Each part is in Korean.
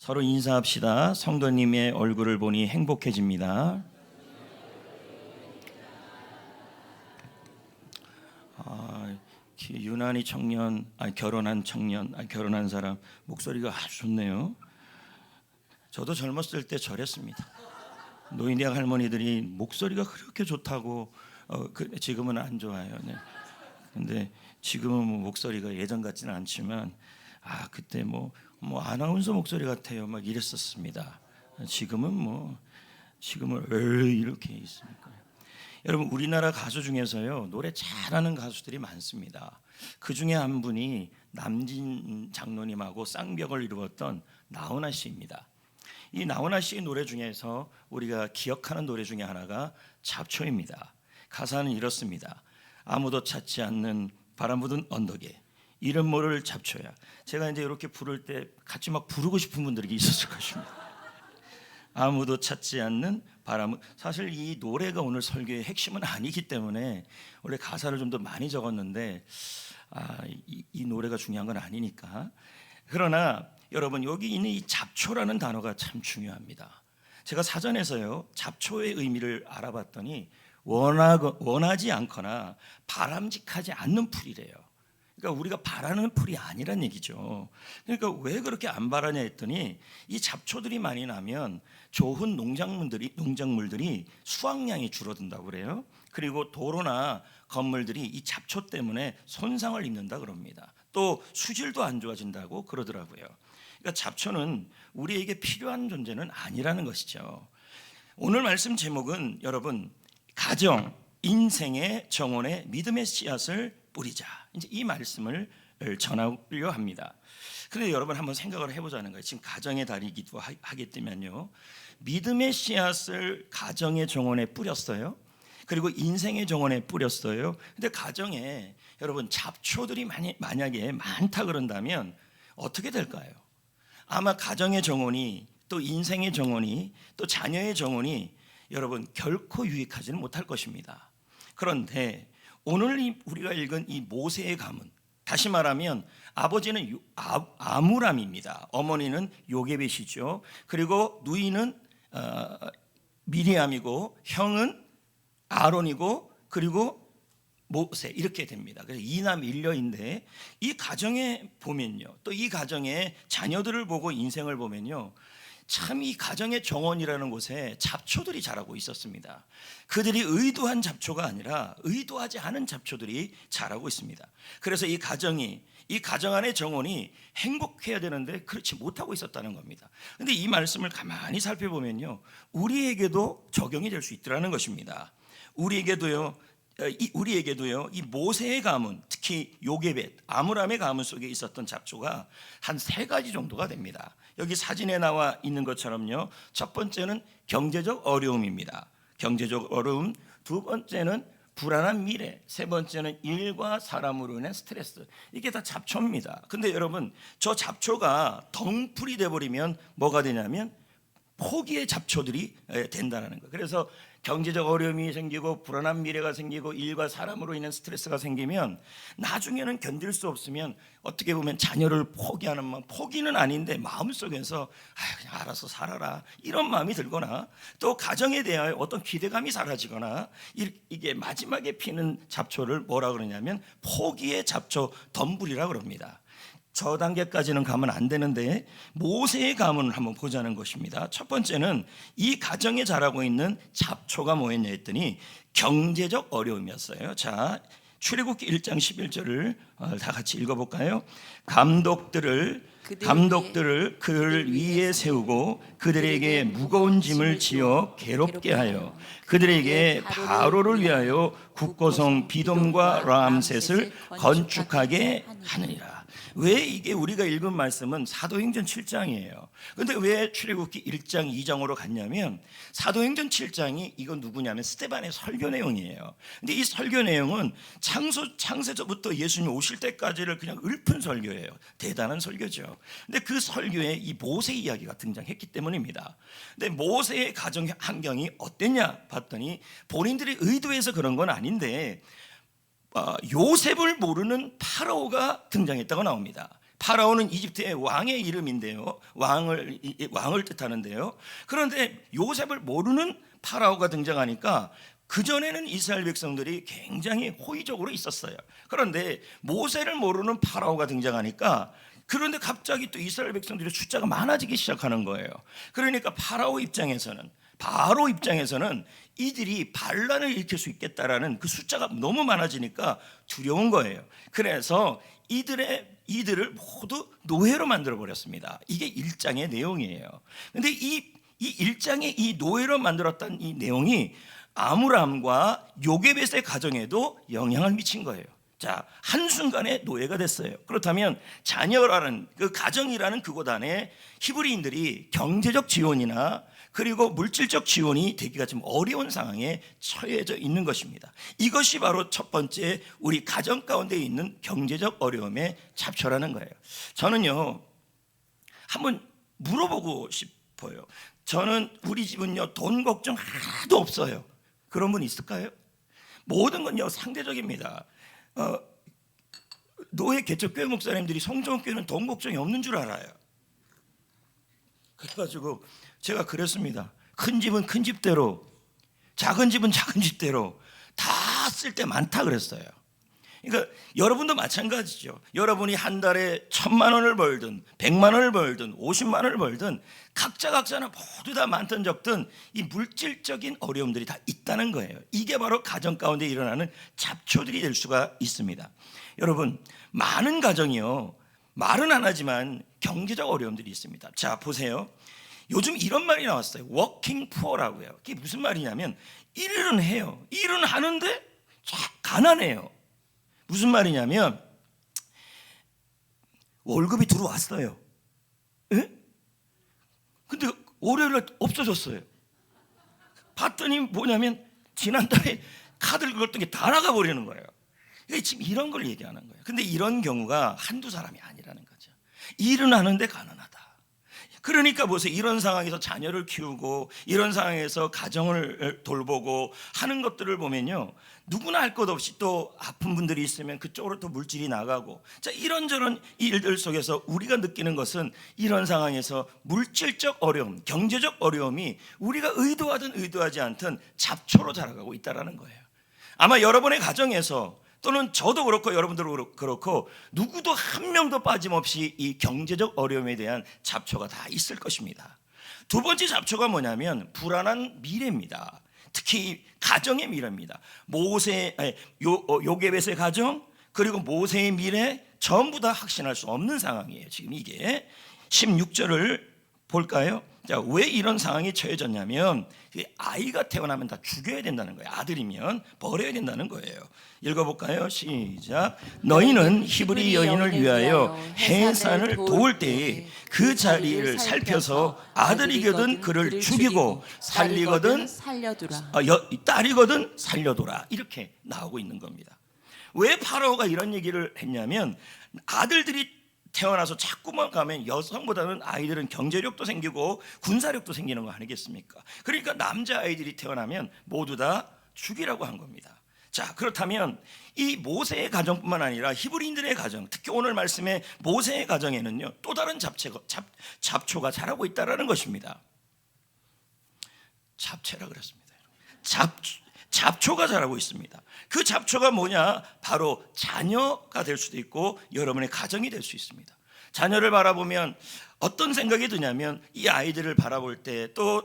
서로 인사합시다. 성도님의 얼굴을 보니 행복해집니다. 유난히 결혼한 사람 목소리가 아주 좋네요. 저도 젊었을 때 저랬습니다. 노인네학 할머니들이 목소리가 그렇게 좋다고 지금은 안 좋아요. 네. 근데 지금은 목소리가 예전 같지는 않지만 그때 뭐 아나운서 목소리 같아요 막 이랬었습니다. 지금은 이렇게 있으니까. 여러분, 우리나라 가수 중에서요 노래 잘하는 가수들이 많습니다. 그 중에 한 분이 남진 장로님하고 쌍벽을 이루었던 나훈아 씨입니다. 이 나훈아 씨의 노래 중에서 우리가 기억하는 노래 중에 하나가 잡초입니다. 가사는 이렇습니다. 아무도 찾지 않는 바람 부는 언덕에 이름 모를 잡초야. 제가 이제 이렇게 부를 때 같이 막 부르고 싶은 분들이 있었을 것입니다. 아무도 찾지 않는 바람. 사실 이 노래가 오늘 설교의 핵심은 아니기 때문에 원래 가사를 좀 더 많이 적었는데 이 노래가 중요한 건 아니니까. 그러나 여러분, 여기 있는 이 잡초라는 단어가 참 중요합니다. 제가 사전에서요 잡초의 의미를 알아봤더니 원하지 않거나 바람직하지 않는 풀이래요. 그러니까 우리가 바라는 풀이 아니란 얘기죠. 그러니까 왜 그렇게 안 바라냐 했더니 이 잡초들이 많이 나면 좋은 농작물들이 수확량이 줄어든다고 그래요. 그리고 도로나 건물들이 이 잡초 때문에 손상을 입는다 그럽니다. 또 수질도 안 좋아진다고 그러더라고요. 그러니까 잡초는 우리에게 필요한 존재는 아니라는 것이죠. 오늘 말씀 제목은 여러분, 가정, 인생의 정원에 믿음의 씨앗을 뿌리자. 이제 이 말씀을 전하려 합니다. 그런데 여러분 한번 생각을 해보자는 거예요. 지금 가정의 달이기도 하기 때문에요. 믿음의 씨앗을 가정의 정원에 뿌렸어요. 그리고 인생의 정원에 뿌렸어요. 근데 가정에 여러분 잡초들이 만약에 많다 그런다면 어떻게 될까요? 아마 가정의 정원이 또 인생의 정원이 또 자녀의 정원이 여러분 결코 유익하지는 못할 것입니다. 그런데 오늘 우리가 읽은 이 모세의 가문, 다시 말하면 아버지는 아므람입니다. 어머니는 요게벳이죠. 그리고 누이는 미리암이고 형은 아론이고 그리고 모세, 이렇게 됩니다. 그래서 이남 일녀인데 이 가정에 보면요, 또 이 가정의 자녀들을 보고 인생을 보면요, 참 이 가정의 정원이라는 곳에 잡초들이 자라고 있었습니다. 그들이 의도한 잡초가 아니라 의도하지 않은 잡초들이 자라고 있습니다. 그래서 이 가정 안의 정원이 행복해야 되는데 그렇지 못하고 있었다는 겁니다. 그런데 이 말씀을 가만히 살펴보면요, 우리에게도 적용이 될 수 있더라는 것입니다. 우리에게도요 이 모세의 가문, 특히 요게벳, 아므람의 가문 속에 있었던 잡초가 한 3가지 정도가 됩니다. 여기 사진에 나와 있는 것처럼요, 첫 번째는 경제적 어려움입니다. 경제적 어려움. 두 번째는 불안한 미래. 세 번째는 일과 사람으로 인한 스트레스. 이게 다 잡초입니다. 근데 여러분, 저 잡초가 덩풀이 돼버리면 뭐가 되냐면 포기의 잡초들이 된다는 거예요. 그래서 경제적 어려움이 생기고 불안한 미래가 생기고 일과 사람으로 인한 스트레스가 생기면 나중에는 견딜 수 없으면 어떻게 보면 자녀를 포기하는 마음, 포기는 아닌데 마음속에서 그냥 알아서 살아라 이런 마음이 들거나, 또 가정에 대하여 어떤 기대감이 사라지거나, 이게 마지막에 피는 잡초를 뭐라 그러냐면 포기의 잡초 덤불이라 그럽니다. 저 단계까지는 가면 안 되는데 모세의 가문을 한번 보자는 것입니다. 첫 번째는 이 가정에 자라고 있는 잡초가 뭐였냐 했더니 경제적 어려움이었어요. 자, 출애굽기 1장 11절을 다 같이 읽어볼까요? 감독들을 그들 위에 세우고 그들에게 무거운 짐을 지어 괴롭게 하여 그들에게 바로를 위하여 국고성 비돔과 람셋을 건축하게 하느니라. 왜 이게 우리가 읽은 말씀은 사도행전 7장이에요. 그런데 왜 출애굽기 1장 2장으로 갔냐면 사도행전 7장이 이건 누구냐면 스데반의 설교 내용이에요. 근데 이 설교 내용은 창세전부터 예수님 오실 때까지를 그냥 읊은 설교예요. 대단한 설교죠. 근데 그 설교에 이 모세 이야기가 등장했기 때문입니다. 근데 모세의 가정 환경이 어땠냐 봤더니 본인들이 의도해서 그런 건 아닌데 요셉을 모르는 파라오가 등장했다고 나옵니다. 파라오는 이집트의 왕의 이름인데요, 왕을 뜻하는데요. 그런데 요셉을 모르는 파라오가 등장하니까 그전에는 이스라엘 백성들이 굉장히 호의적으로 있었어요. 그런데 모세를 모르는 파라오가 등장하니까, 그런데 갑자기 또 이스라엘 백성들의 숫자가 많아지기 시작하는 거예요. 그러니까 바로 입장에서는 이들이 반란을 일으킬 수 있겠다라는 그 숫자가 너무 많아지니까 두려운 거예요. 그래서 이들을 모두 노예로 만들어 버렸습니다. 이게 1장의 내용이에요. 근데 이 1장의 이 노예로 만들었던 이 내용이 아므람과 요게벳의 가정에도 영향을 미친 거예요. 자, 한순간에 노예가 됐어요. 그렇다면 자녀라는 그 가정이라는 그곳 안에 히브리인들이 경제적 지원이나 그리고 물질적 지원이 되기가 좀 어려운 상황에 처해져 있는 것입니다. 이것이 바로 첫 번째 우리 가정 가운데 있는 경제적 어려움의 잡초라는 거예요. 저는요, 한번 물어보고 싶어요. 저는 우리 집은요, 돈 걱정 하나도 없어요. 그런 분 있을까요? 모든 건요, 상대적입니다. 노예 개척교회 목사님들이 성전교회는 돈 걱정이 없는 줄 알아요. 그래가지고 제가 그랬습니다. 큰 집은 큰 집대로, 작은 집은 작은 집대로 다 쓸 때 많다 그랬어요. 그러니까 여러분도 마찬가지죠. 여러분이 한 달에 1,000만 원을 벌든 100만 원을 벌든 50만 원을 벌든 각자는 모두 다 많든 적든 이 물질적인 어려움들이 다 있다는 거예요. 이게 바로 가정 가운데 일어나는 잡초들이 될 수가 있습니다. 여러분, 많은 가정이요, 말은 안 하지만 경제적 어려움들이 있습니다. 자, 보세요. 요즘 이런 말이 나왔어요. 워킹 푸어라고요. 그게 무슨 말이냐면 일은 해요. 일은 하는데 가난해요. 무슨 말이냐면 월급이 들어왔어요. 에? 근데 월요일날 없어졌어요. 봤더니 뭐냐면 지난달에 카드를 긁었던 게 다 나가버리는 거예요. 지금 이런 걸 얘기하는 거예요. 근데 이런 경우가 한두 사람이 아니라는 거죠. 일은 하는데 가난하다. 그러니까 보세요. 이런 상황에서 자녀를 키우고 이런 상황에서 가정을 돌보고 하는 것들을 보면요, 누구나 할 것 없이 또 아픈 분들이 있으면 그쪽으로 또 물질이 나가고, 자, 이런저런 일들 속에서 우리가 느끼는 것은 이런 상황에서 물질적 어려움, 경제적 어려움이 우리가 의도하든 의도하지 않든 잡초로 자라가고 있다는 거예요. 아마 여러분의 가정에서 또는 저도 그렇고 여러분들도 그렇고 누구도 한 명도 빠짐없이 이 경제적 어려움에 대한 잡초가 다 있을 것입니다. 두 번째 잡초가 뭐냐면 불안한 미래입니다. 특히 가정의 미래입니다. 요게벳의 가정, 그리고 모세의 미래, 전부 다 확신할 수 없는 상황이에요. 지금 이게 16절을 볼까요? 자, 왜 이런 상황이 처해졌냐면 아이가 태어나면 다 죽여야 된다는 거예요. 아들이면 버려야 된다는 거예요. 읽어볼까요? 시작. 너희는 히브리 여인을 위하여 해산을 도울 때에 그 자리를 살펴서 아들이거든 그를 죽이고 살리거든 살려두라. 딸이거든 살려두라. 이렇게 나오고 있는 겁니다. 왜 파라오가 이런 얘기를 했냐면 아들들이 태어나서 자꾸만 가면 여성보다는 아이들은 경제력도 생기고 군사력도 생기는 거 아니겠습니까? 그러니까 남자아이들이 태어나면 모두 다 죽이라고 한 겁니다. 자, 그렇다면 이 모세의 가정뿐만 아니라 히브리인들의 가정, 특히 오늘 말씀의 모세의 가정에는요, 또 다른 잡초가 자라고 있다는 것입니다. 잡채라 그랬습니다. 잡초가 자라고 있습니다. 그 잡초가 뭐냐? 바로 자녀가 될 수도 있고 여러분의 가정이 될 수 있습니다. 자녀를 바라보면 어떤 생각이 드냐면 이 아이들을 바라볼 때, 또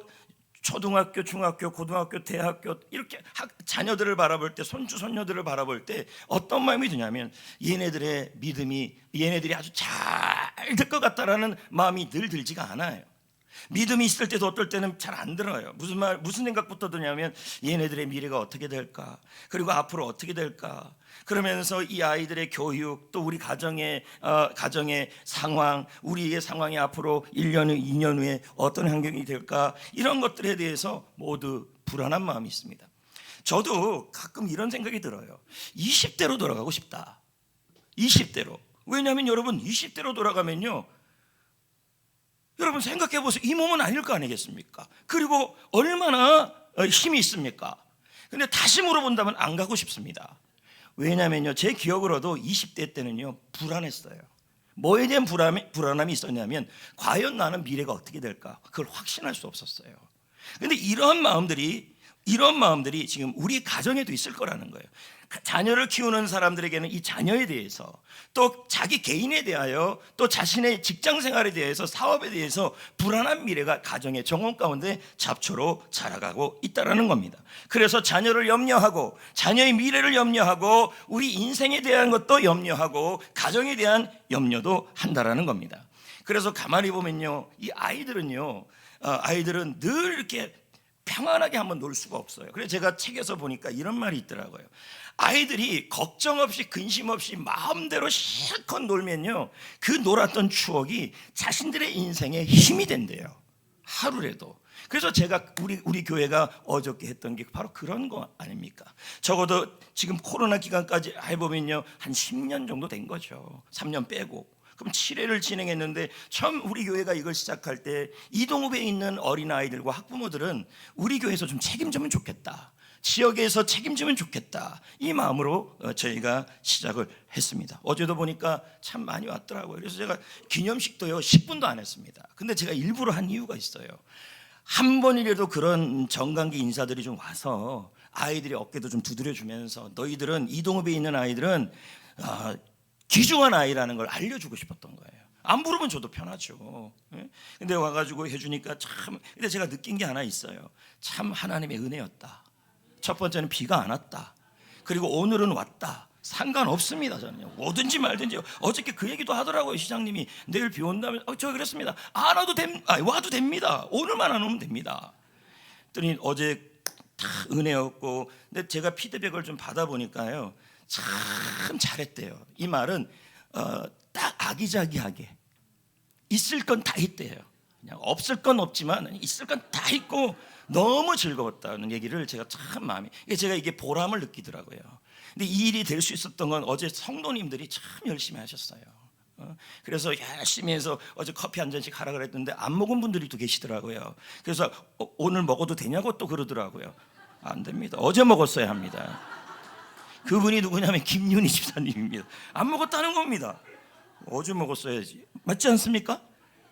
초등학교, 중학교, 고등학교, 대학교 이렇게 자녀들을 바라볼 때, 손주, 손녀들을 바라볼 때 어떤 마음이 드냐면 얘네들의 믿음이, 얘네들이 아주 잘 될 것 같다라는 마음이 늘 들지가 않아요. 믿음이 있을 때도 어떨 때는 잘 안 들어요. 무슨 생각부터 드냐면 얘네들의 미래가 어떻게 될까, 그리고 앞으로 어떻게 될까. 그러면서 이 아이들의 교육, 또 우리 가정의 상황, 우리의 상황이 앞으로 1년 후, 2년 후에 어떤 환경이 될까, 이런 것들에 대해서 모두 불안한 마음이 있습니다. 저도 가끔 이런 생각이 들어요. 20대로 돌아가고 싶다. 20대로. 왜냐하면 여러분 20대로 돌아가면요, 여러분 생각해 보세요. 이 몸은 아닐 거 아니겠습니까? 그리고 얼마나 힘이 있습니까? 근데 다시 물어본다면 안 가고 싶습니다. 왜냐면요, 제 기억으로도 20대 때는요 불안했어요. 뭐에 대한 불안함이 있었냐면 과연 나는 미래가 어떻게 될까? 그걸 확신할 수 없었어요. 그런데 이런 마음들이 지금 우리 가정에도 있을 거라는 거예요. 자녀를 키우는 사람들에게는 이 자녀에 대해서, 또 자기 개인에 대하여, 또 자신의 직장 생활에 대해서, 사업에 대해서 불안한 미래가 가정의 정원 가운데 잡초로 자라가고 있다는 겁니다. 그래서 자녀를 염려하고, 자녀의 미래를 염려하고, 우리 인생에 대한 것도 염려하고, 가정에 대한 염려도 한다라는 겁니다. 그래서 가만히 보면요, 이 아이들은 늘 이렇게 평안하게 한번 놀 수가 없어요. 그래서 제가 책에서 보니까 이런 말이 있더라고요. 아이들이 걱정 없이 근심 없이 마음대로 실컷 놀면요, 그 놀았던 추억이 자신들의 인생에 힘이 된대요, 하루라도. 그래서 제가 우리 교회가 어저께 했던 게 바로 그런 거 아닙니까? 적어도 지금 코로나 기간까지 해보면요, 한 10년 정도 된 거죠. 3년 빼고. 그럼 7회를 진행했는데, 처음 우리 교회가 이걸 시작할 때 이동읍에 있는 어린아이들과 학부모들은 우리 교회에서 좀 책임지면 좋겠다, 지역에서 책임지면 좋겠다, 이 마음으로 저희가 시작을 했습니다. 어제도 보니까 참 많이 왔더라고요. 그래서 제가 기념식도요 10분도 안 했습니다. 근데 제가 일부러 한 이유가 있어요. 한 번이라도 그런 정관계 인사들이 좀 와서 아이들이 어깨도 좀 두드려주면서, 너희들은, 이동읍에 있는 아이들은 귀중한 아이라는 걸 알려주고 싶었던 거예요. 안 부르면 저도 편하죠. 근데 와가지고 해주니까 참, 근데 제가 느낀 게 하나 있어요. 참 하나님의 은혜였다. 첫 번째는 비가 안 왔다. 그리고 오늘은 왔다. 상관없습니다. 저는요, 오든지 말든지. 어저께 그 얘기도 하더라고요, 시장님이. 내일 비 온다면 저 그랬습니다. 안 와도 와도 됩니다. 오늘만 안 오면 됩니다. 그랬더니 어제 다 은혜였고, 근데 제가 피드백을 좀 받아보니까요, 참 잘했대요. 이 말은 딱 아기자기하게 있을 건 다 있대요. 그냥 없을 건 없지만 있을 건 다 있고 너무 즐거웠다는 얘기를 제가 참 마음이, 제가 이게 보람을 느끼더라고요. 근데 이 일이 될 수 있었던 건 어제 성도님들이 참 열심히 하셨어요. 그래서 열심히 해서 어제 커피 한 잔씩 하라 그랬는데 안 먹은 분들이 또 계시더라고요. 그래서 오늘 먹어도 되냐고 또 그러더라고요. 안 됩니다. 어제 먹었어야 합니다. 그분이 누구냐면 김윤희 집사님입니다. 안 먹었다는 겁니다. 어제 먹었어야지. 맞지 않습니까?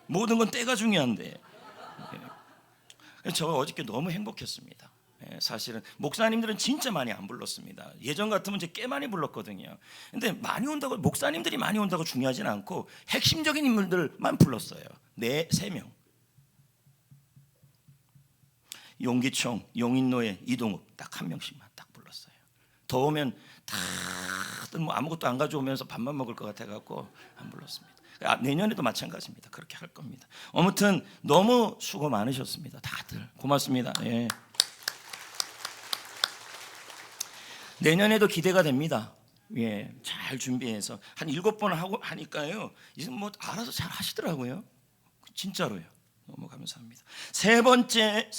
모든 건 때가 중요한데. 저 어저께 너무 행복했습니다. 사실은 목사님들은 진짜 많이 안 불렀습니다. 예전 같으면 이제 꽤 많이 불렀거든요. 근데 많이 온다고, 목사님들이 많이 온다고 중요하진 않고 핵심적인 인물들만 불렀어요. 3명. 용기총, 용인노예, 이동욱 딱 한 명씩만 딱 불렀어요. 더우면 다들 뭐 아무것도 안 가져오면서 밥만 먹을 것 같아갖고 안 불렀습니다. 내년에도 마찬가지입니다. 그렇게 할 겁니다. 아무튼 너무 수고 많으셨습니다. 다들 고맙습니다. 예. 내년에도 기대가 됩니다. 예, 잘 준비해서 한 7번 하고 하니까요, 이제 뭐 알아서 잘 하시더라고요. 진짜로요. 너무 감사합니다. 세 번째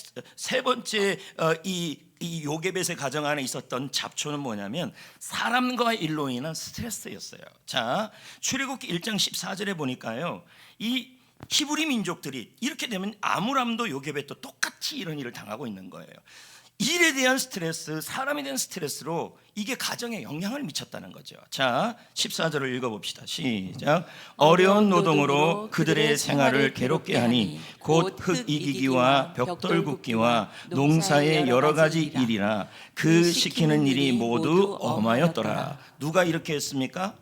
이 요게벳의 가정 안에 있었던 잡초는 뭐냐면 사람과 일로 인한 스트레스였어요. 자, 출애굽기 1장 14절에 보니까요, 이 히브리 민족들이 이렇게 되면 아므람도 요게벳도 똑같이 이런 일을 당하고 있는 거예요. 일에 대한 스트레스, 사람에 대한 스트레스로 이게 가정에 영향을 미쳤다는 거죠. 자, 14절을 읽어봅시다. 시작. 어려운 노동으로 그들의 생활을 괴롭게 하니 곧 흙 이기기와 벽돌 굽기와 농사의 여러 가지 일이라 그 시키는 일이 모두 엄하였더라. 누가 이렇게 했습니까?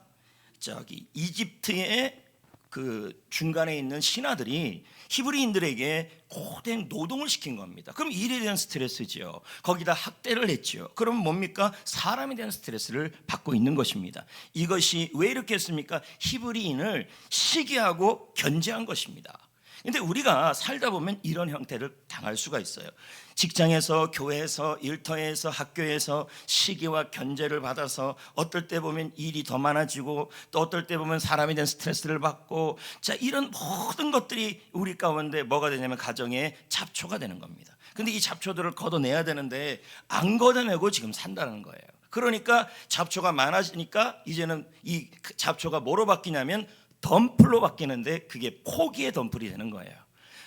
저기 이집트의 그 중간에 있는 신하들이 히브리인들에게 고된 노동을 시킨 겁니다. 그럼 일에 대한 스트레스지요. 거기다 학대를 했지요. 그럼 뭡니까? 사람에 대한 스트레스를 받고 있는 것입니다. 이것이 왜 이렇게 했습니까? 히브리인을 시기하고 견제한 것입니다. 근데 우리가 살다 보면 이런 형태를 당할 수가 있어요. 직장에서, 교회에서, 일터에서, 학교에서 시기와 견제를 받아서 어떨 때 보면 일이 더 많아지고, 또 어떨 때 보면 사람에 대한 스트레스를 받고, 자, 이런 모든 것들이 우리 가운데 뭐가 되냐면 가정의 잡초가 되는 겁니다. 근데 이 잡초들을 걷어내야 되는데 안 걷어내고 지금 산다는 거예요. 그러니까 잡초가 많아지니까 이제는 이 잡초가 뭐로 바뀌냐면 덤플로 바뀌는데, 그게 포기의 덤플이 되는 거예요.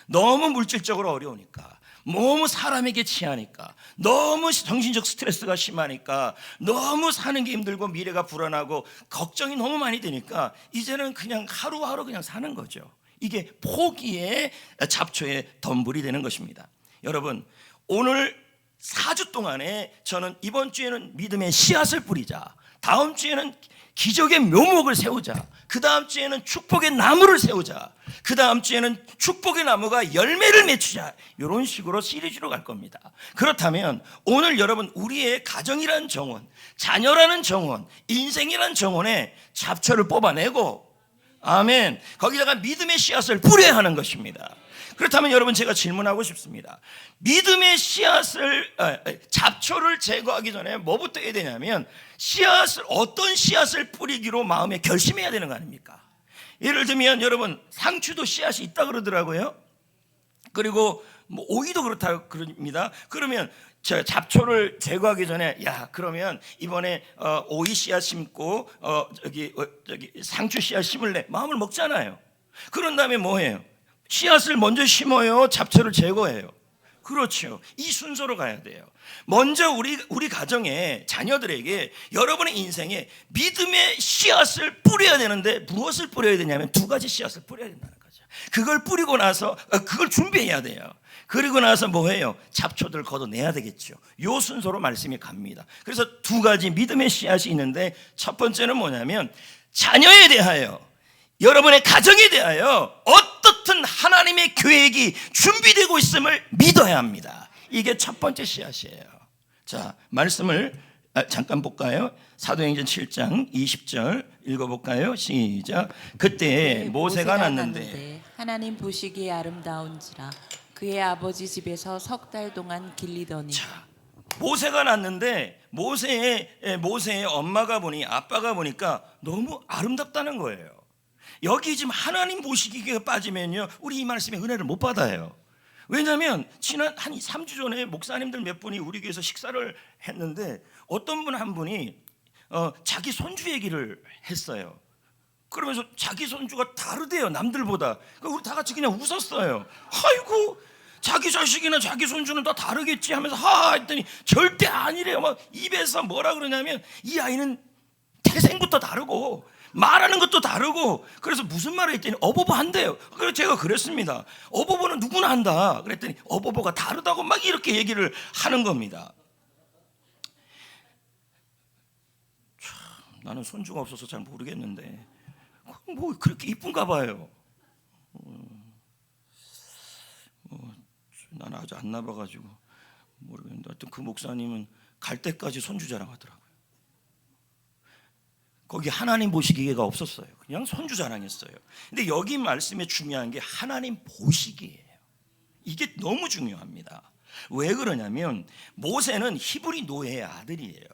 너무 물질적으로 어려우니까, 너무 사람에게 취하니까, 너무 정신적 스트레스가 심하니까, 너무 사는 게 힘들고 미래가 불안하고 걱정이 너무 많이 되니까 이제는 그냥 하루하루 그냥 사는 거죠. 이게 포기의 잡초의 덤불이 되는 것입니다. 여러분, 오늘 4주 동안에 저는 이번 주에는 믿음의 씨앗을 뿌리자, 다음 주에는 기적의 묘목을 세우자, 그 다음 주에는 축복의 나무를 세우자, 그 다음 주에는 축복의 나무가 열매를 맺추자, 이런 식으로 시리즈로 갈 겁니다. 그렇다면 오늘 여러분, 우리의 가정이란 정원, 자녀라는 정원, 인생이란 정원에 잡초를 뽑아내고, 아멘, 거기다가 믿음의 씨앗을 뿌려야 하는 것입니다. 그렇다면 여러분, 제가 질문하고 싶습니다. 믿음의 씨앗을, 잡초를 제거하기 전에 뭐부터 해야 되냐면, 어떤 씨앗을 뿌리기로 마음에 결심해야 되는 거 아닙니까? 예를 들면 여러분, 상추도 씨앗이 있다 그러더라고요. 그리고 뭐 오이도 그렇다고 그럽니다. 그러면 잡초를 제거하기 전에, 그러면 이번에 오이 씨앗 심고 저기 상추 씨앗 심을래, 마음을 먹잖아요. 그런 다음에 뭐 해요? 씨앗을 먼저 심어요, 잡초를 제거해요? 그렇죠. 이 순서로 가야 돼요. 먼저 우리 가정에, 자녀들에게, 여러분의 인생에 믿음의 씨앗을 뿌려야 되는데, 무엇을 뿌려야 되냐면 2가지 씨앗을 뿌려야 된다는 거죠. 그걸 뿌리고 나서 그걸 준비해야 돼요. 그리고 나서 뭐 해요? 잡초들 걷어내야 되겠죠. 요 순서로 말씀이 갑니다. 그래서 2가지 믿음의 씨앗이 있는데, 첫 번째는 뭐냐면 자녀에 대하여, 여러분의 가정에 대하여 어떻든 하나님의 계획이 준비되고 있음을 믿어야 합니다. 이게 첫 번째 씨앗이에요. 자, 말씀을 잠깐 볼까요? 사도행전 7장 20절 읽어볼까요? 시작. 그때 모세가 났는데 하나님 보시기에 아름다운지라 그의 아버지 집에서 3달 동안 길리더니. 자, 모세가 났는데 모세의 엄마가 아빠가 보니까 너무 아름답다는 거예요. 여기 지금 하나님 보시기에 빠지면요, 우리 이 말씀의 은혜를 못 받아요. 왜냐하면 지난 한 3주 전에 목사님들 몇 분이 우리 교회에서 식사를 했는데, 어떤 분 한 분이 자기 손주 얘기를 했어요. 그러면서 자기 손주가 다르대요, 남들보다. 우리 다 같이 그냥 웃었어요. 아이고, 자기 자식이나 자기 손주는 다 다르겠지 하면서 하하 했더니 절대 아니래요. 막 입에서 뭐라 그러냐면, 이 아이는 태생부터 다르고 말하는 것도 다르고, 그래서 무슨 말을 했더니 어버버 한대요. 그래서 제가 그랬습니다. 어버버는 누구나 한다. 그랬더니 어버버가 다르다고 막 이렇게 얘기를 하는 겁니다. 참, 나는 손주가 없어서 잘 모르겠는데 뭐 그렇게 이쁜가 봐요. 나는 아직 안 나봐가지고 모르겠는데, 하여튼 그 목사님은 갈 때까지 손주 자랑하더라고요. 거기 하나님 보시기가 없었어요. 그냥 손주 자랑했어요. 근데 여기 말씀에 중요한 게 하나님 보시기예요. 이게 너무 중요합니다. 왜 그러냐면 모세는 히브리 노예의 아들이에요.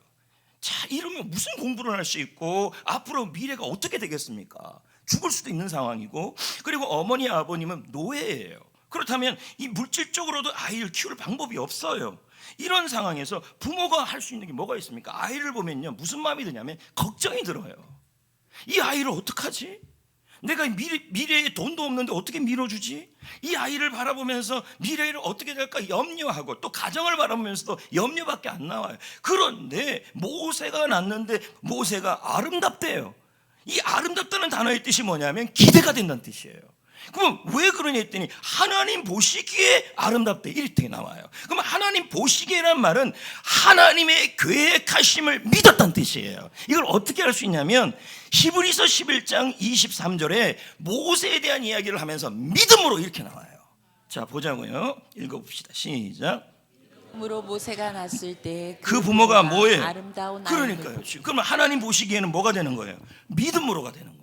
자, 이러면 무슨 공부를 할 수 있고 앞으로 미래가 어떻게 되겠습니까? 죽을 수도 있는 상황이고, 그리고 어머니 아버님은 노예예요. 그렇다면 이 물질적으로도 아이를 키울 방법이 없어요. 이런 상황에서 부모가 할 수 있는 게 뭐가 있습니까? 아이를 보면요, 무슨 마음이 드냐면 걱정이 들어요. 이 아이를 어떡하지? 내가 미래에 돈도 없는데 어떻게 밀어주지? 이 아이를 바라보면서 미래를 어떻게 될까 염려하고, 또 가정을 바라보면서도 염려밖에 안 나와요. 그런데 모세가 났는데 모세가 아름답대요. 이 아름답다는 단어의 뜻이 뭐냐면 기대가 된다는 뜻이에요. 그럼 왜 그러냐 했더니 하나님 보시기에 아름답대, 이렇게 나와요. 그럼 하나님 보시기에란 말은 하나님의 계획하심을 믿었다는 뜻이에요. 이걸 어떻게 할 수 있냐면 히브리서 11장 23절에 모세에 대한 이야기를 하면서 믿음으로 이렇게 나와요. 자, 보자고요. 읽어봅시다. 시작. 믿음으로 모세가 났을 때 그 부모가 뭐예요? 아름다운 그러니까요. 그러면 하나님 보시기에는 뭐가 되는 거예요? 믿음으로가 되는 거예요.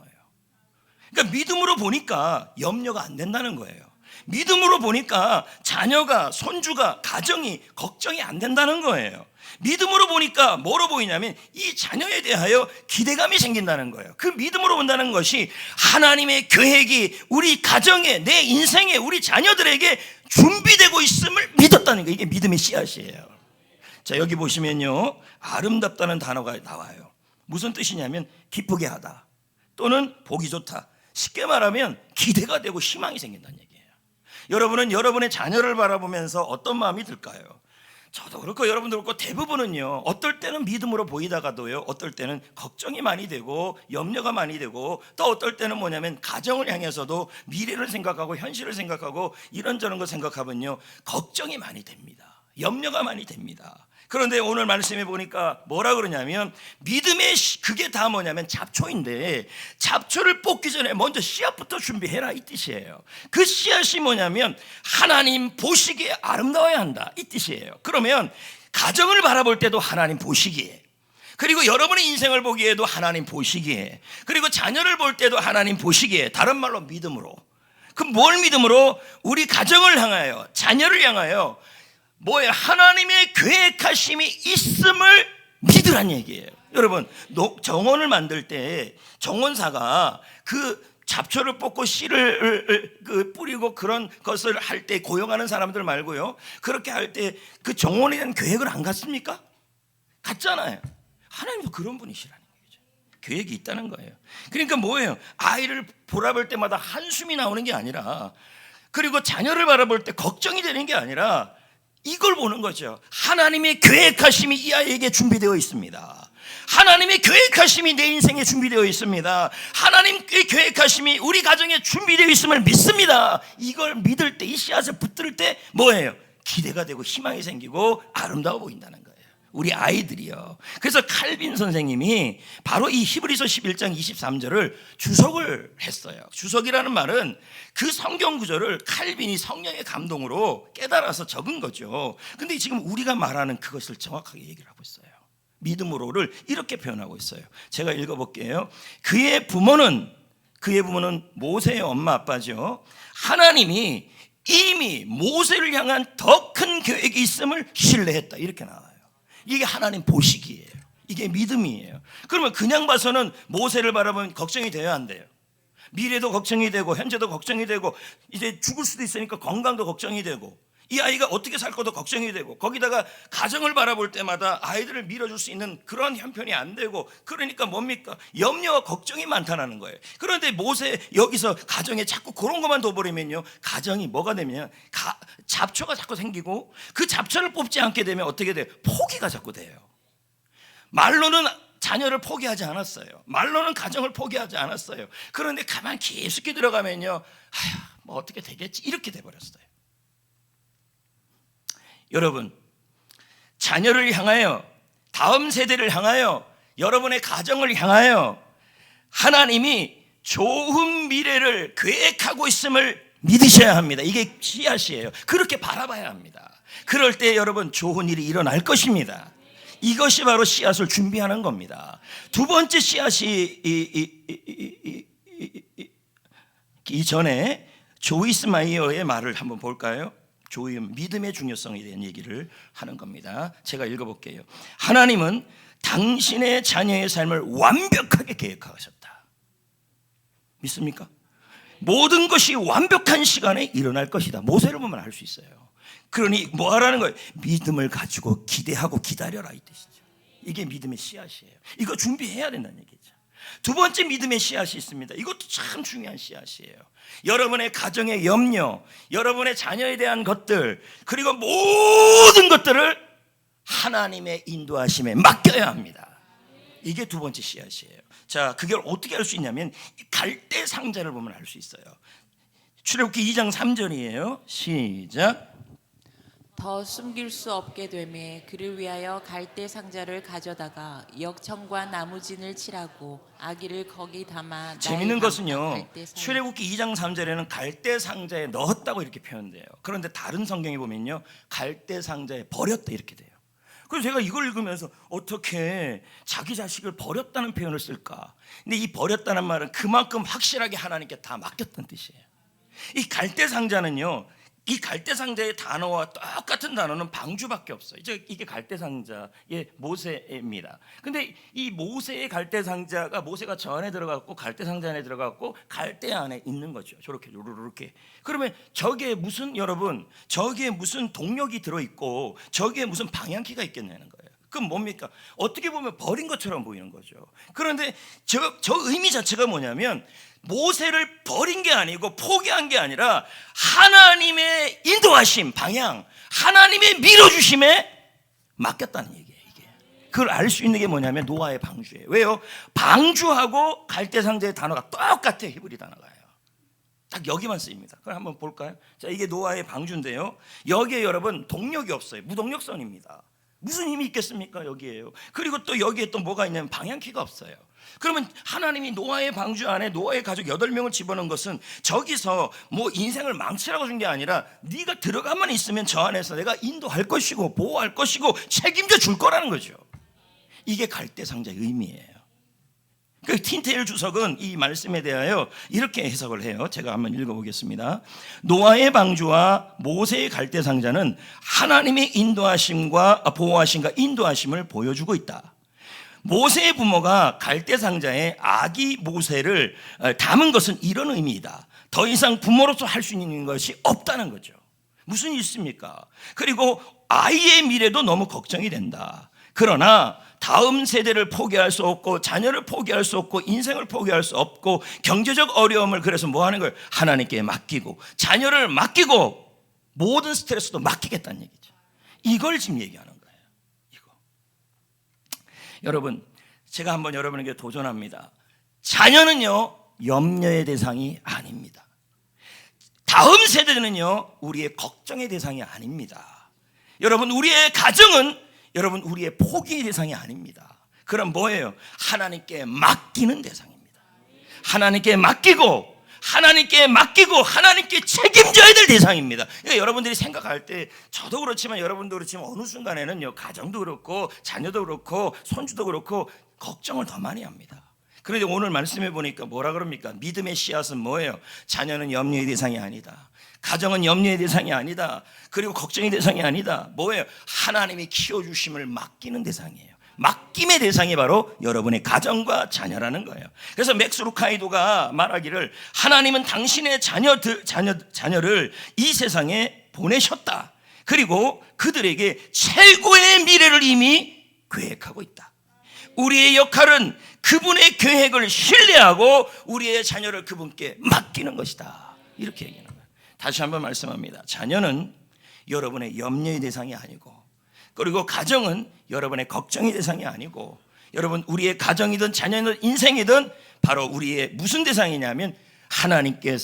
그러니까 믿음으로 보니까 염려가 안 된다는 거예요. 믿음으로 보니까 자녀가, 손주가, 가정이 걱정이 안 된다는 거예요. 믿음으로 보니까 뭐로 보이냐면 이 자녀에 대하여 기대감이 생긴다는 거예요. 그 믿음으로 본다는 것이 하나님의 계획이 우리 가정에, 내 인생에, 우리 자녀들에게 준비되고 있음을 믿었다는 거예요. 이게 믿음의 씨앗이에요. 자, 여기 보시면요, 아름답다는 단어가 나와요. 무슨 뜻이냐면 기쁘게 하다 또는 보기 좋다. 쉽게 말하면 기대가 되고 희망이 생긴다는 얘기예요. 여러분은 여러분의 자녀를 바라보면서 어떤 마음이 들까요? 저도 그렇고 여러분도 그렇고 대부분은요, 어떨 때는 믿음으로 보이다가도요, 어떨 때는 걱정이 많이 되고 염려가 많이 되고, 또 어떨 때는 뭐냐면 가정을 향해서도 미래를 생각하고 현실을 생각하고 이런저런 거 생각하면요, 걱정이 많이 됩니다. 염려가 많이 됩니다. 그런데 오늘 말씀해 보니까 뭐라 그러냐면, 믿음의 그게 다 뭐냐면 잡초인데, 잡초를 뽑기 전에 먼저 씨앗부터 준비해라 이 뜻이에요. 그 씨앗이 뭐냐면 하나님 보시기에 아름다워야 한다 이 뜻이에요. 그러면 가정을 바라볼 때도 하나님 보시기에, 그리고 여러분의 인생을 보기에도 하나님 보시기에, 그리고 자녀를 볼 때도 하나님 보시기에, 다른 말로 믿음으로. 그럼 뭘 믿음으로? 우리 가정을 향하여, 자녀를 향하여 뭐예요? 하나님의 계획하심이 있음을 믿으란 얘기예요. 여러분, 정원을 만들 때 정원사가 그 잡초를 뽑고 씨를 뿌리고 그런 것을 할 때 고용하는 사람들 말고요, 그렇게 할 때 그 정원에 대한 계획을 안 갖습니까? 갖잖아요. 하나님도 그런 분이시라는 거죠. 계획이 있다는 거예요. 그러니까 뭐예요? 아이를 보라볼 때마다 한숨이 나오는 게 아니라, 그리고 자녀를 바라볼 때 걱정이 되는 게 아니라 이걸 보는 거죠. 하나님의 계획하심이 이 아이에게 준비되어 있습니다. 하나님의 계획하심이 내 인생에 준비되어 있습니다. 하나님의 계획하심이 우리 가정에 준비되어 있음을 믿습니다. 이걸 믿을 때, 이 씨앗을 붙들 때 뭐예요? 기대가 되고 희망이 생기고 아름다워 보인다는 거예요. 우리 아이들이요. 그래서 칼빈 선생님이 바로 이 히브리서 11장 23절을 주석을 했어요. 주석이라는 말은 그 성경 구절을 칼빈이 성령의 감동으로 깨달아서 적은 거죠. 근데 지금 우리가 말하는 그것을 정확하게 얘기를 하고 있어요. 믿음으로를 이렇게 표현하고 있어요. 제가 읽어볼게요. 그의 부모는 모세의 엄마 아빠죠. 하나님이 이미 모세를 향한 더 큰 계획이 있음을 신뢰했다, 이렇게 나와요. 이게 하나님 보시기예요. 이게 믿음이에요. 그러면 그냥 봐서는 모세를 바라보면 걱정이 돼야 안 돼요. 미래도 걱정이 되고 현재도 걱정이 되고, 이제 죽을 수도 있으니까 건강도 걱정이 되고, 이 아이가 어떻게 살 것도 걱정이 되고, 거기다가 가정을 바라볼 때마다 아이들을 밀어줄 수 있는 그런 형편이 안 되고, 그러니까 뭡니까? 염려와 걱정이 많다는 거예요. 그런데 모세 여기서 가정에 자꾸 그런 것만 둬버리면요, 가정이 뭐가 되면 잡초가 자꾸 생기고, 그 잡초를 뽑지 않게 되면 어떻게 돼요? 포기가 자꾸 돼요. 말로는 자녀를 포기하지 않았어요. 말로는 가정을 포기하지 않았어요. 그런데 가만 깊숙이 들어가면요, 아휴, 뭐 어떻게 되겠지, 이렇게 돼버렸어요. 여러분, 자녀를 향하여, 다음 세대를 향하여, 여러분의 가정을 향하여 하나님이 좋은 미래를 계획하고 있음을 믿으셔야 합니다. 이게 씨앗이에요. 그렇게 바라봐야 합니다. 그럴 때 여러분, 좋은 일이 일어날 것입니다. 이것이 바로 씨앗을 준비하는 겁니다. 두 번째 씨앗이 이전에 조이스 마이어의 말을 한번 볼까요? 믿음의 중요성에 대한 얘기를 하는 겁니다. 제가 읽어볼게요. 하나님은 당신의 자녀의 삶을 완벽하게 계획하셨다. 믿습니까? 모든 것이 완벽한 시간에 일어날 것이다. 모세를 보면 알 수 있어요. 그러니 뭐 하라는 거예요? 믿음을 가지고 기대하고 기다려라 이 뜻이죠. 이게 믿음의 씨앗이에요. 이거 준비해야 된다는 얘기죠. 두 번째 믿음의 씨앗이 있습니다. 이것도 참 중요한 씨앗이에요. 여러분의 가정의 염려, 여러분의 자녀에 대한 것들, 그리고 모든 것들을 하나님의 인도하심에 맡겨야 합니다. 이게 두 번째 씨앗이에요. 자, 그걸 어떻게 알 수 있냐면 갈대 상자를 보면 알 수 있어요. 출애굽기 2장 3절이에요. 시작. 더 숨길 수 없게 되매 그를 위하여 갈대 상자를 가져다가 역청과 나무진을 칠하고 아기를 거기 담아 재밌는 것은요, 출애굽기 2장 3절에는 갈대 상자에 넣었다고 이렇게 표현돼요. 그런데 다른 성경에 보면요, 갈대 상자에 버렸다 이렇게 돼요. 그래서 제가 이걸 읽으면서 어떻게 자기 자식을 버렸다는 표현을 쓸까? 근데 이 버렸다는 말은 그만큼 확실하게 하나님께 다 맡겼다는 뜻이에요. 이 갈대 상자는요, 이 갈대 상자의 단어와 똑같은 단어는 방주밖에 없어요. 이게 갈대 상자의 모세입니다. 근데 이 모세의 갈대 상자가, 모세가 저 안에 들어갔고 갈대 상자 안에 들어갔고 갈대 안에 있는 거죠. 저렇게 요렇게. 그러면 저기에 무슨, 여러분, 저기에 무슨 동력이 들어 있고 저기에 무슨 방향키가 있겠냐는 거예요. 그럼 뭡니까? 어떻게 보면 버린 것처럼 보이는 거죠. 그런데 저 의미 자체가 뭐냐면 모세를 버린 게 아니고 포기한 게 아니라 하나님의 인도하심, 방향, 하나님의 밀어주심에 맡겼다는 얘기예요. 이게 그걸 알 수 있는 게 뭐냐면 노아의 방주예요. 왜요? 방주하고 갈대상자의 단어가 똑같아요. 히브리 단어가요. 딱 여기만 쓰입니다. 그럼 한번 볼까요? 자, 이게 노아의 방주인데요. 여기에 여러분 동력이 없어요. 무동력선입니다. 무슨 힘이 있겠습니까? 여기에요. 그리고 또 여기에 또 뭐가 있냐면 방향키가 없어요. 그러면 하나님이 노아의 방주 안에 노아의 가족 8명을 집어넣은 것은 저기서 뭐 인생을 망치라고 준 게 아니라 네가 들어가만 있으면 저 안에서 내가 인도할 것이고 보호할 것이고 책임져 줄 거라는 거죠. 이게 갈대상자의 의미예요. 그 틴테일 주석은 이 말씀에 대하여 이렇게 해석을 해요. 제가 한번 읽어보겠습니다. 노아의 방주와 모세의 갈대상자는 하나님의 인도하심과 보호하심과 인도하심을 보여주고 있다. 모세의 부모가 갈대상자에 아기 모세를 담은 것은 이런 의미이다. 더 이상 부모로서 할 수 있는 것이 없다는 거죠. 무슨 일 있습니까? 그리고 아이의 미래도 너무 걱정이 된다. 그러나 다음 세대를 포기할 수 없고 자녀를 포기할 수 없고 인생을 포기할 수 없고 경제적 어려움을 그래서 뭐 하는 거예요? 하나님께 맡기고 자녀를 맡기고 모든 스트레스도 맡기겠다는 얘기죠. 이걸 지금 얘기하는 거예요. 이거. 여러분, 제가 한번 여러분에게 도전합니다. 자녀는요 염려의 대상이 아닙니다. 다음 세대는요 우리의 걱정의 대상이 아닙니다. 여러분, 우리의 가정은 여러분 우리의 포기의 대상이 아닙니다. 그럼 뭐예요? 하나님께 맡기는 대상입니다. 하나님께 맡기고 하나님께 책임져야 될 대상입니다. 그러니까 여러분들이 생각할 때 저도 그렇지만 여러분도 그렇지만 어느 순간에는요 가정도 그렇고 자녀도 그렇고 손주도 그렇고 걱정을 더 많이 합니다. 그런데 오늘 말씀해 보니까 뭐라 그럽니까? 믿음의 씨앗은 뭐예요? 자녀는 염려의 대상이 아니다. 가정은 염려의 대상이 아니다. 그리고 걱정의 대상이 아니다. 뭐예요? 하나님이 키워주심을 맡기는 대상이에요. 맡김의 대상이 바로 여러분의 가정과 자녀라는 거예요. 그래서 맥스 루카이도가 말하기를 하나님은 당신의 자녀를 이 세상에 보내셨다. 그리고 그들에게 최고의 미래를 이미 계획하고 있다. 우리의 역할은 그분의 계획을 신뢰하고 우리의 자녀를 그분께 맡기는 것이다. 이렇게 얘기하는 거예요. 다시 한번 말씀합니다. 자녀는 여러분의 염려의 대상이 아니고, 그리고 가정은 여러분의 걱정의 대상이 아니고, 여러분 우리의 가정이든 자녀이든 인생이든 바로 우리의 무슨 대상이냐면 하나님께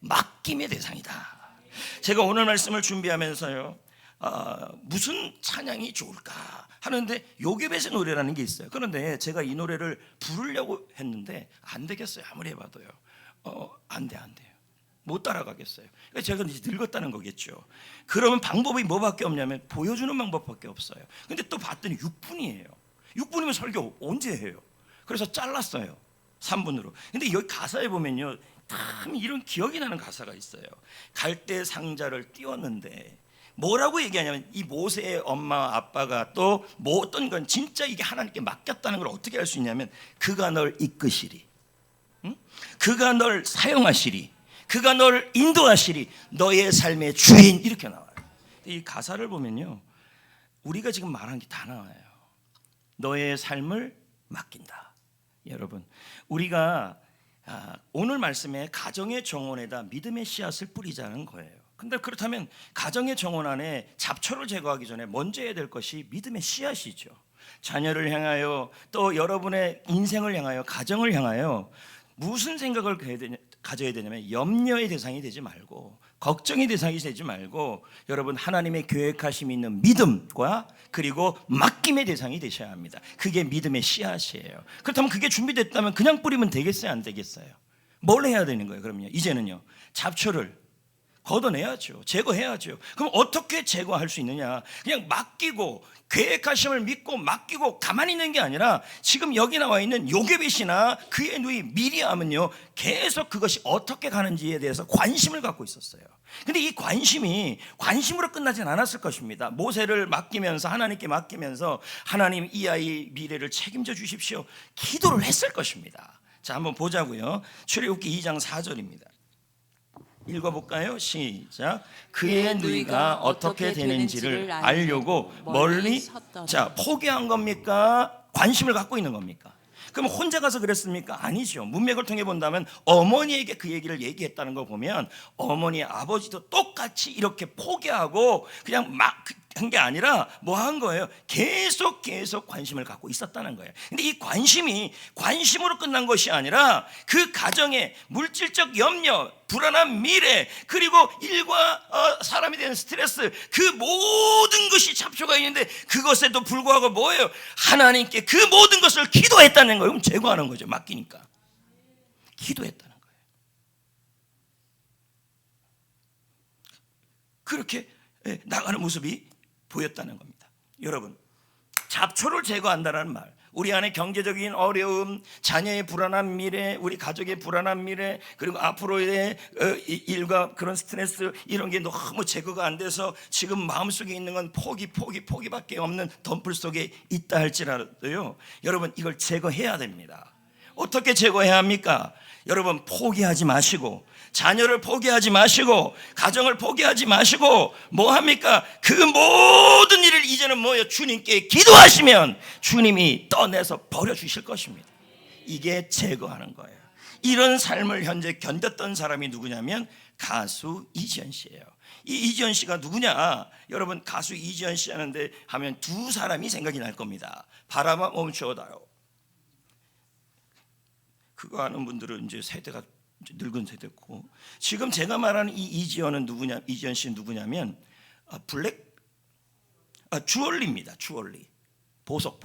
맡김의 대상이다. 제가 오늘 말씀을 준비하면서요 무슨 찬양이 좋을까 하는데 요괴배새 노래라는 게 있어요. 그런데 제가 이 노래를 부르려고 했는데 안 되겠어요. 아무리 해봐도요 안 돼요. 못 따라가겠어요. 그러니까 제가 이제 늙었다는 거겠죠. 그러면 방법이 뭐밖에 없냐면 보여주는 방법밖에 없어요. 근데 또 봤더니 6분이에요. 6분이면 설교 언제 해요? 그래서 잘랐어요. 3분으로. 근데 여기 가사에 보면요 참 이런 기억이 나는 가사가 있어요. 갈대 상자를 띄웠는데 뭐라고 얘기하냐면 이 모세의 엄마 아빠가 또 뭐 어떤 건 진짜 이게 하나님께 맡겼다는 걸 어떻게 알 수 있냐면 그가 널 이끄시리, 응? 그가 널 사용하시리, 그가 널 인도하시리, 너의 삶의 주인, 이렇게 나와요. 이 가사를 보면요 우리가 지금 말한 게 다 나와요. 너의 삶을 맡긴다. 여러분, 우리가 오늘 말씀에 가정의 정원에다 믿음의 씨앗을 뿌리자는 거예요. 근데 그렇다면 가정의 정원 안에 잡초를 제거하기 전에 먼저 해야 될 것이 믿음의 씨앗이죠. 자녀를 향하여 또 여러분의 인생을 향하여 가정을 향하여 무슨 생각을 가져야 되냐면 염려의 대상이 되지 말고 걱정의 대상이 되지 말고 여러분 하나님의 계획하심이 있는 믿음과 그리고 맡김의 대상이 되셔야 합니다. 그게 믿음의 씨앗이에요. 그렇다면 그게 준비됐다면 그냥 뿌리면 되겠어요? 안 되겠어요? 뭘 해야 되는 거예요? 그럼요 이제는요 잡초를 걷어내야죠. 제거해야죠. 그럼 어떻게 제거할 수 있느냐? 그냥 맡기고 계획하심을 믿고 맡기고 가만히 있는 게 아니라 지금 여기 나와 있는 요게벳이나 그의 누이 미리암은요 계속 그것이 어떻게 가는지에 대해서 관심을 갖고 있었어요. 근데 이 관심으로 끝나진 않았을 것입니다. 모세를 맡기면서 하나님께 맡기면서 하나님 이 아이 미래를 책임져 주십시오 기도를 했을 것입니다. 자, 한번 보자고요. 출애굽기 2장 4절입니다. 읽어볼까요? 시작. 그의 누이가 어떻게 되는지를 알려고 멀리 자 포기한 겁니까? 관심을 갖고 있는 겁니까? 그럼 혼자 가서 그랬습니까? 아니죠. 문맥을 통해 본다면 어머니에게 그 얘기를 얘기했다는 걸 보면 어머니 아버지도 똑같이 이렇게 포기하고 그냥 막 한 게 아니라 뭐 한 거예요? 계속 관심을 갖고 있었다는 거예요. 근데 이 관심이 관심으로 끝난 것이 아니라 그 가정의 물질적 염려, 불안한 미래, 그리고 일과 사람에 대한 스트레스, 그 모든 것이 잡초가 있는데 그것에도 불구하고 뭐예요? 하나님께 그 모든 것을 기도했다는 거예요. 그럼 제거하는 거죠. 맡기니까 기도했다는 거예요. 그렇게 나가는 모습이 보였다는 겁니다. 여러분, 잡초를 제거한다는 말, 우리 안에 경제적인 어려움, 자녀의 불안한 미래, 우리 가족의 불안한 미래, 그리고 앞으로의 일과 그런 스트레스, 이런 게 너무 제거가 안 돼서 지금 마음속에 있는 건 포기밖에 없는 덤불 속에 있다 할지라도요, 여러분, 이걸 제거해야 됩니다. 어떻게 제거해야 합니까? 여러분, 포기하지 마시고, 자녀를 포기하지 마시고, 가정을 포기하지 마시고, 뭐 합니까? 그 모든 일을 이제는 뭐예요? 주님께 기도하시면 주님이 떠내서 버려주실 것입니다. 이게 제거하는 거예요. 이런 삶을 현재 견뎠던 사람이 누구냐면 가수 이지연 씨예요. 이 이지연 씨가 누구냐? 여러분, 가수 이지연 씨 하면 두 사람이 생각이 날 겁니다. 바람아 멈추어다요. 그거 아는 분들은 이제 세대가 늙은 세대고, 지금 제가 말하는 이 이지연은 누구냐? 이지연 씨는 누구냐면 주얼리입니다. 주얼리, 보석.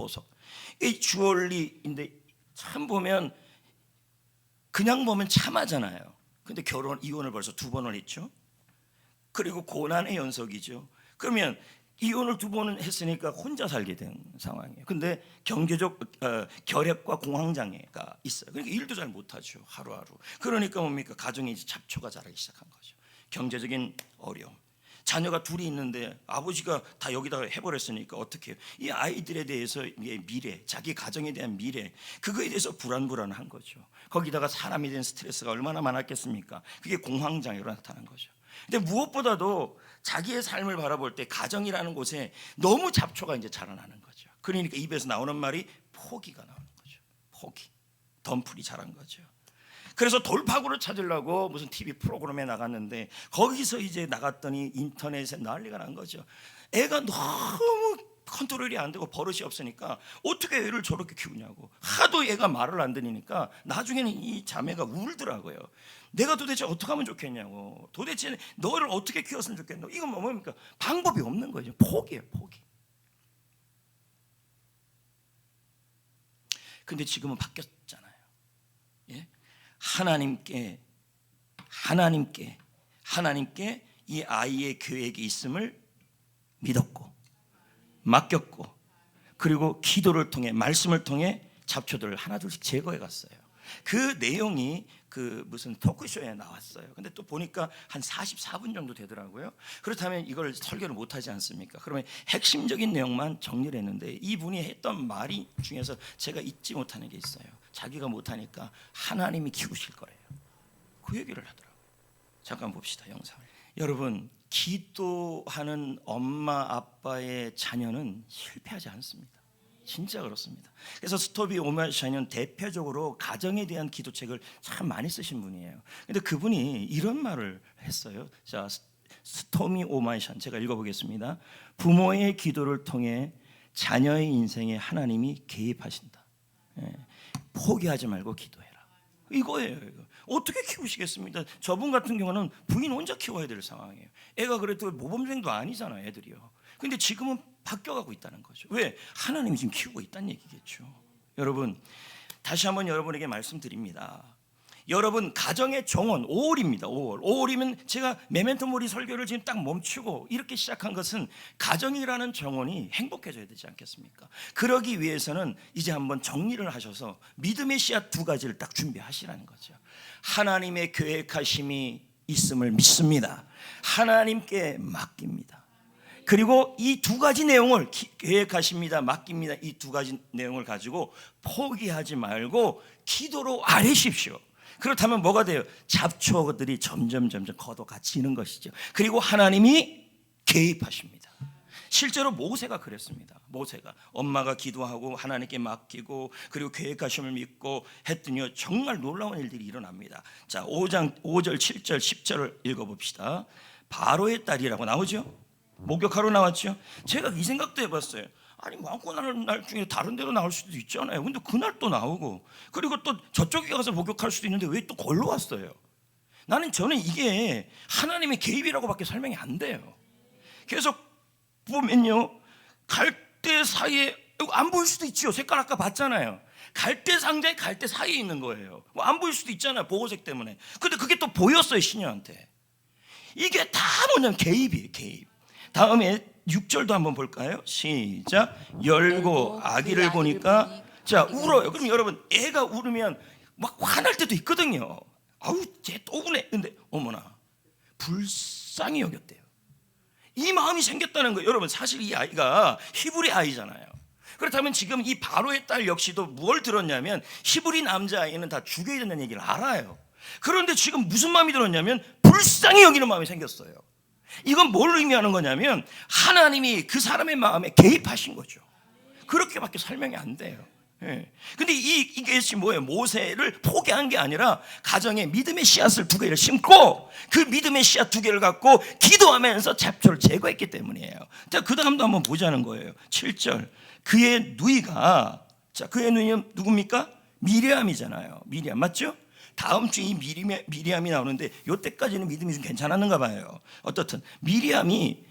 이 주얼리인데 참 보면 그냥 보면 참하잖아요. 근데 이혼을 벌써 2번을 했죠. 그리고 고난의 연속이죠. 그러면 이혼을 2번은 했으니까 혼자 살게 된 상황이에요. 근데 경제적 결핵과 공황장애가 있어요. 그러니까 일도 잘 못하죠, 하루하루. 그러니까 뭡니까? 가정에 이제 잡초가 자라기 시작한 거죠. 경제적인 어려움. 자녀가 둘이 있는데 아버지가 다 여기다가 해버렸으니까 어떻게 해요? 이 아이들에 대해서 미래, 자기 가정에 대한 미래, 그거에 대해서 불안한 거죠. 거기다가 사람에 대한 스트레스가 얼마나 많았겠습니까? 그게 공황장애로 나타난 거죠. 근데 무엇보다도 자기의 삶을 바라볼 때 가정이라는 곳에 너무 잡초가 이제 자라나는 거죠. 그러니까 입에서 나오는 말이 포기가 나오는 거죠. 포기, 덤불이 자란 거죠. 그래서 돌파구를 찾으려고 무슨 TV 프로그램에 나갔는데 거기서 이제 나갔더니 인터넷에 난리가 난 거죠. 애가 너무 컨트롤이 안 되고 버릇이 없으니까 어떻게 애를 저렇게 키우냐고. 하도 애가 말을 안 들으니까 나중에는 이 자매가 울더라고요. 내가 도대체 어떻게 하면 좋겠냐고. 도대체 너를 어떻게 키웠으면 좋겠냐고. 이건 뭡니까? 방법이 없는 거죠. 포기예요, 포기. 근데 지금은 바뀌었잖아요. 예? 하나님께 이 아이의 계획이 있음을 믿었고 맡겼고, 그리고 기도를 통해, 말씀을 통해 잡초들을 하나둘씩 제거해 갔어요. 그 내용이 그 무슨 토크쇼에 나왔어요. 근데 또 보니까 한 44분 정도 되더라고요. 그렇다면 이걸 설교를 못하지 않습니까? 그러면 핵심적인 내용만 정리를 했는데, 이분이 했던 말이 중에서 제가 잊지 못하는 게 있어요. 자기가 못하니까 하나님이 키우실 거예요. 그 얘기를 하더라고요. 잠깐 봅시다, 영상을. 여러분, 기도하는 엄마 아빠의 자녀는 실패하지 않습니다. 진짜 그렇습니다. 그래서 스토미 오마이샤는 대표적으로 가정에 대한 기도책을 참 많이 쓰신 분이에요. 근데 그분이 이런 말을 했어요. 자, 스토미 오마이샤, 제가 읽어보겠습니다. 부모의 기도를 통해 자녀의 인생에 하나님이 개입하신다. 포기하지 말고 기도해라. 이거예요. 이거. 어떻게 키우시겠습니까? 저분 같은 경우는 부인 혼자 키워야 될 상황이에요. 애가 그래도 모범생도 아니잖아요, 애들이요. 근데 지금은 바뀌어가고 있다는 거죠. 왜? 하나님이 지금 키우고 있다는 얘기겠죠. 여러분, 다시 한번 여러분에게 말씀드립니다. 여러분, 가정의 정원 5월입니다. 5월이면 제가 메멘토 모리 설교를 지금 딱 멈추고 이렇게 시작한 것은 가정이라는 정원이 행복해져야 되지 않겠습니까? 그러기 위해서는 이제 한번 정리를 하셔서 믿음의 씨앗 2가지를 딱 준비하시라는 거죠. 하나님의 계획하심이 있음을 믿습니다. 하나님께 맡깁니다. 그리고 이 2가지 내용을, 계획하십니다, 맡깁니다, 이 2가지 내용을 가지고 포기하지 말고 기도로 아뢰십시오. 그렇다면 뭐가 돼요? 잡초들이 점점 걷어가지는 것이죠. 그리고 하나님이 개입하십니다. 실제로 모세가 그랬습니다. 모세가 엄마가 기도하고 하나님께 맡기고 그리고 계획하심을 믿고 했더니요 정말 놀라운 일들이 일어납니다. 자, 5장 5절 7절 10절을 읽어봅시다. 바로의 딸이라고 나오죠. 목욕하러 나왔죠. 제가 이 생각도 해봤어요. 아니 많고 날 중에 다른 데로 나올 수도 있잖아요. 근데 그날 또 나오고 그리고 또 저쪽에 가서 목욕할 수도 있는데 왜 또 걸로 왔어요? 저는 이게 하나님의 개입이라고밖에 설명이 안 돼요. 그래서 보면요 갈대 사이에 안 보일 수도 있죠. 색깔 아까 봤잖아요. 갈대 상자에 갈대 사이에 있는 거예요. 안 보일 수도 있잖아요. 보호색 때문에. 근데 그게 또 보였어요 시녀한테. 이게 다 뭐냐면 개입이에요. 개입. 다음에 6절도 한번 볼까요? 시작. 열고 아기를 보니까 자 울어요. 그럼 여러분 애가 울으면 막 화날 때도 있거든요. 아우 쟤 또 우네. 근데 어머나 불쌍히 여겼대요. 이 마음이 생겼다는 거예요. 여러분 사실 이 아이가 히브리 아이잖아요. 그렇다면 지금 이 바로의 딸 역시도 뭘 들었냐면 히브리 남자아이는 다 죽여야 된다는 얘기를 알아요. 그런데 지금 무슨 마음이 들었냐면 불쌍히 여기는 마음이 생겼어요. 이건 뭘 의미하는 거냐면 하나님이 그 사람의 마음에 개입하신 거죠. 그렇게밖에 설명이 안 돼요. 예. 근데 이게 뭐예요? 모세를 포기한 게 아니라 가정에 믿음의 씨앗을 2개를 심고 그 믿음의 씨앗 2개를 갖고 기도하면서 잡초를 제거했기 때문이에요. 자, 그 다음도 한번 보자는 거예요. 7절. 그의 누이가 그의 누이는 누굽니까? 미리암이잖아요. 미리암 맞죠? 다음 주에 이 미리암이 나오는데 이때까지는 믿음이 좀 괜찮았는가 봐요. 어떻든 미리암이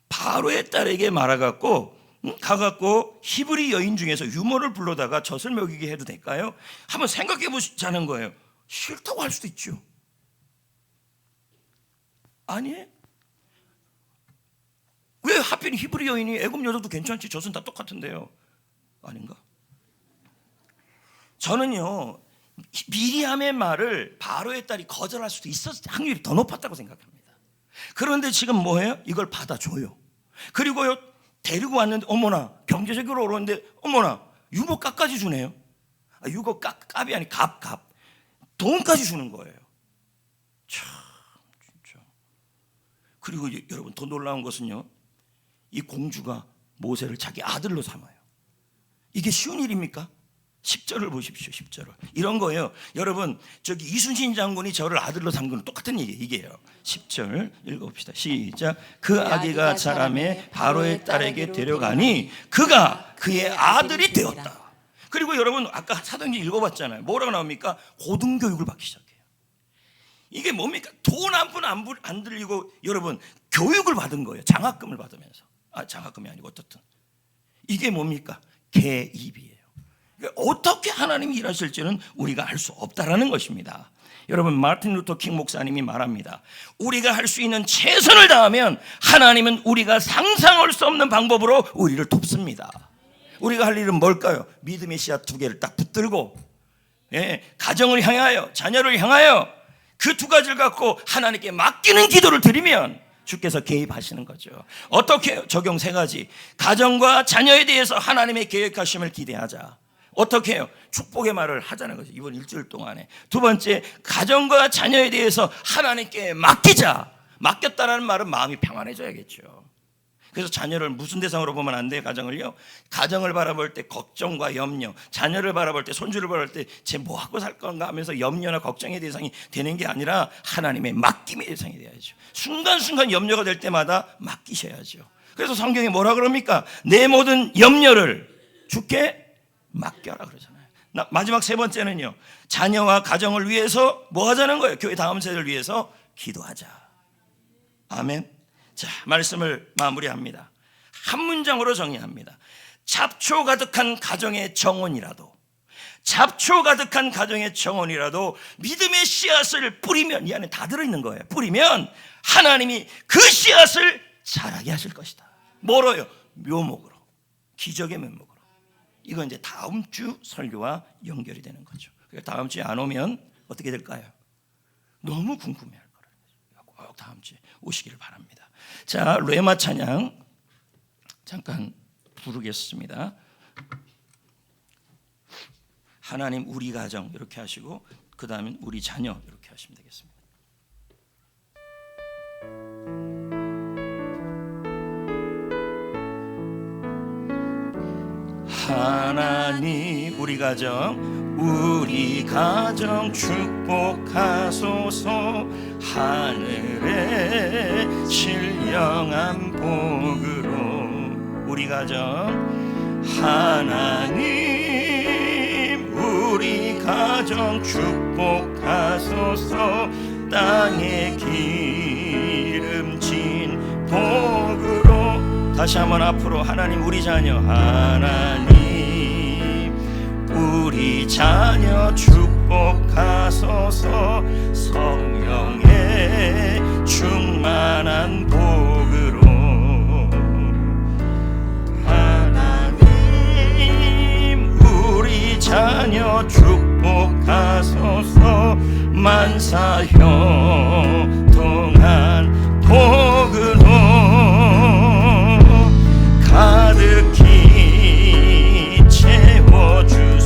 바로의 딸에게 말아갖고 가갖고 히브리 여인 중에서 유모를 불러다가 젖을 먹이게 해도 될까요? 한번 생각해 보자는 거예요. 싫다고 할 수도 있죠. 아니 왜 하필 히브리 여인이 애굽 여자도 괜찮지 젖은 다 똑같은데요. 아닌가? 저는요 미리암의 말을 바로의 딸이 거절할 수도 있었을 확률이 더 높았다고 생각합니다. 그런데 지금 뭐예요? 이걸 받아줘요. 그리고요 데리고 왔는데 어머나 경제적으로 어려운데 어머나 유모 값까지 주네요. 유모 값이 아니 값 돈까지 주는 거예요. 참 진짜. 그리고 여러분 더 놀라운 것은요 이 공주가 모세를 자기 아들로 삼아요. 이게 쉬운 일입니까? 10절을 보십시오. 10절을. 이런 거예요. 여러분 저기 이순신 장군이 저를 아들로 삼은 건 똑같은 이게요. 10절 읽어봅시다. 시작. 그 아기가 자라매 바로의 딸에게 데려가니 그가 그의 아들이 되었다. 그리고 여러분 아까 사도행전 읽어봤잖아요. 뭐라고 나옵니까? 고등교육을 받기 시작해요. 이게 뭡니까? 돈 한 푼 안 들리고 여러분 교육을 받은 거예요. 장학금을 받으면서. 장학금이 아니고 어떻든 이게 뭡니까? 개입이에요. 어떻게 하나님이 일하실지는 우리가 알 수 없다라는 것입니다. 여러분 마틴 루터 킹 목사님이 말합니다. 우리가 할 수 있는 최선을 다하면 하나님은 우리가 상상할 수 없는 방법으로 우리를 돕습니다. 우리가 할 일은 뭘까요? 믿음의 씨앗 2개를 딱 붙들고 가정을 향하여 자녀를 향하여 그 2가지를 갖고 하나님께 맡기는 기도를 드리면 주께서 개입하시는 거죠. 어떻게? 적용 3가지. 가정과 자녀에 대해서 하나님의 계획하심을 기대하자. 어떻게 해요? 축복의 말을 하자는 거죠. 이번 일주일 동안에. 2번째, 가정과 자녀에 대해서 하나님께 맡기자. 맡겼다라는 말은 마음이 평안해져야겠죠. 그래서 자녀를 무슨 대상으로 보면 안 돼요? 가정을요. 가정을 바라볼 때 걱정과 염려, 자녀를 바라볼 때 손주를 바라볼 때 쟤 뭐 하고 살 건가 하면서 염려나 걱정의 대상이 되는 게 아니라 하나님의 맡김의 대상이 돼야죠. 순간순간 염려가 될 때마다 맡기셔야죠. 그래서 성경이 뭐라 그럽니까? 내 모든 염려를 주께 맡겨라 그러잖아요. 마지막 3번째는요. 자녀와 가정을 위해서 뭐 하자는 거예요? 교회 다음 세대를 위해서 기도하자. 아멘. 자, 말씀을 마무리합니다. 한 문장으로 정리합니다. 잡초 가득한 가정의 정원이라도 믿음의 씨앗을 뿌리면 이 안에 다 들어있는 거예요. 뿌리면 하나님이 그 씨앗을 자라게 하실 것이다. 뭐로요? 묘목으로, 기적의 묘목으로. 이건 이제 다음 주 설교와 연결이 되는 거죠. 다음 주에 안 오면 어떻게 될까요? 너무 궁금해할 거라는 거죠. 꼭 다음 주에 오시기를 바랍니다. 자, 레마 찬양 잠깐 부르겠습니다. 하나님 우리 가정 이렇게 하시고 그 다음엔 우리 자녀 이렇게 하시면 되겠습니다. 하나님 우리 가정 축복하소서. 하늘의 신령한 복으로 우리 가정 하나님 우리 가정 축복하소서. 땅에 기름진 복으로 다시 한번 앞으로 하나님 우리 자녀 하나님 우리 자녀 축복하소서. 성령의 충만한 복으로 하나님 우리 자녀 축복하소서. 만사형통한 복으로 가득히 채워주소서.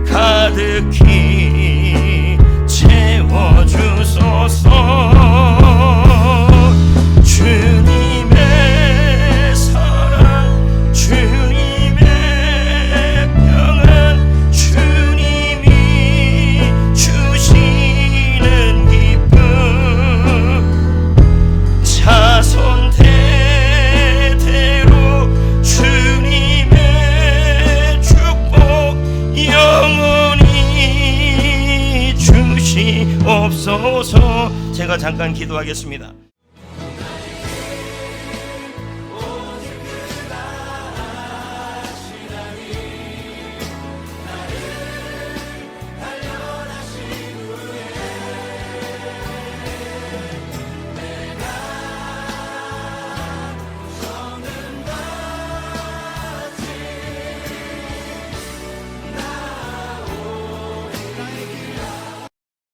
가득히 채워주소서. 주님의 사랑 주님의 평안 주님이 주시는 기쁨 자손 대대로 주님의 축복 영원히 주시옵소서. 제가 잠깐 기도하겠습니다.